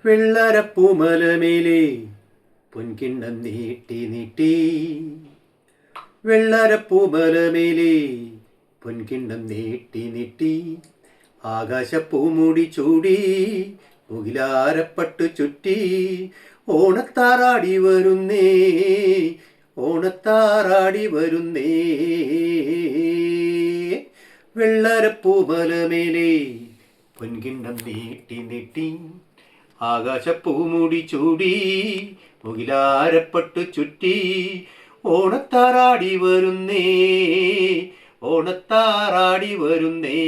വെള്ളരപ്പൂമലമേലെ പൊൻകിണ്ണം നീട്ടി നീട്ടി വെള്ളരപ്പൂമലമേലെ പൊൻകിണ്ണം നീട്ടി നീട്ടി ആകാശപ്പൂമുടി ചൂടി മുകിലാരപ്പട്ടു ചുറ്റി ഓണത്താറാടി വരുന്നേ ഓണത്താറാടി വരുന്നേ വെള്ളരപ്പൂമലമേലെ പൊൻകിണ്ണം നീട്ടി നീട്ടി ആകാശപ്പൂമുടി ചൂടി മുകിലാരപ്പട്ടു ചുറ്റി ഓണത്താറാടി വരുന്നേ ഓണത്താറാടി വരുന്നേ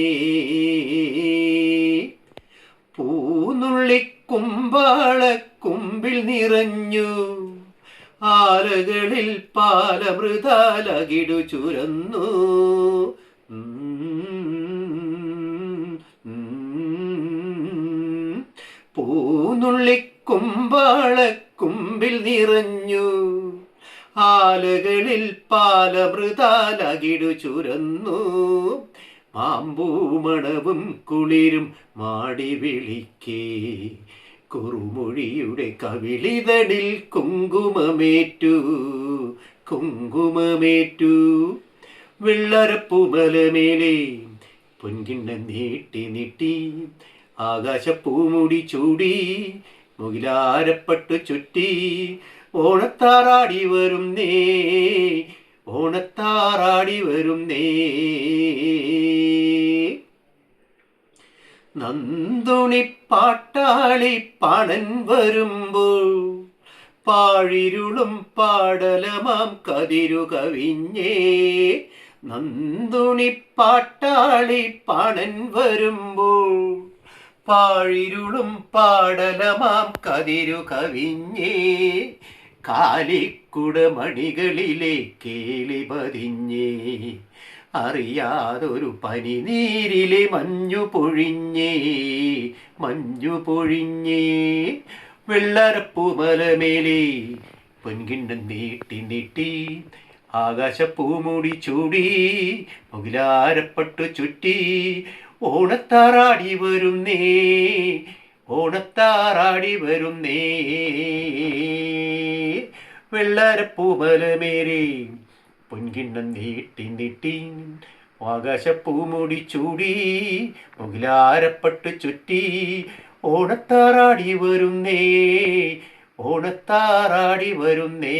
പൂനുള്ളിക്കുമ്പാളക്കുമ്പിൽ നിറഞ്ഞു ആലകളിൽ പാലമൃതാലകിടു ചുരന്നു പൂനുള്ളിക്കുമ്പാളക്കുമ്പിൽ നിറഞ്ഞു ആലകളിൽ പാലമൃതാലകിടു ചുരന്നു മാമ്പൂമണവും കുളിരും മാടി വിളിക്കേ കുറുമൊഴിയുടെ കവിളിതടിൽ കുങ്കുമമേറ്റു കുങ്കുമമേറ്റു വെള്ളരപ്പൂമലമേലെ പൊൻകിണ്ണം നീട്ടി നീട്ടി ആകാശപ്പൂമുടി ചൂടി മുകിലാരപ്പട്ടു ചുറ്റി ഓണത്താറാടി വരുന്നേ ഓണത്താറാടി വരുന്നേ നന്ദുണി പാട്ടാളി പണൻ വരുമ്പോൾ പാഴിരുളും പാടലമാം കതിരു കവിഞ്ഞേ നന്ദുണി പാട്ടാളി പണൻ വരുമ്പോൾ പാഴിരുളും പാടലമാം കതിരു കവിഞ്ഞേ കാലിക്കുടമണികളിലെ കേളി പതിഞ്ഞേ അറിയാതൊരു പനിനീരിലെ മഞ്ഞു പൊഴിഞ്ഞേ മഞ്ഞു പൊഴിഞ്ഞേ വെള്ളരപ്പൂമലമേലെ പൊൻകിണ്ണം നീട്ടി നീട്ടി ആകാശപ്പൂമുടി ചൂടി മുകിലാരപ്പട്ടു ചുറ്റി ഓണത്താറാടി വരുന്നേ ഓണത്താറാടി വരുന്നേ വെള്ളരപ്പൂമലമേലെ പൊൻകിണ്ണം നീട്ടി നീട്ടി ആകാശപ്പൂമുടി ചൂടി മുകിലാരപ്പട്ടു ചുറ്റി ഓണത്താറാടി വരുന്നേ ഓണത്താറാടി വരുന്നേ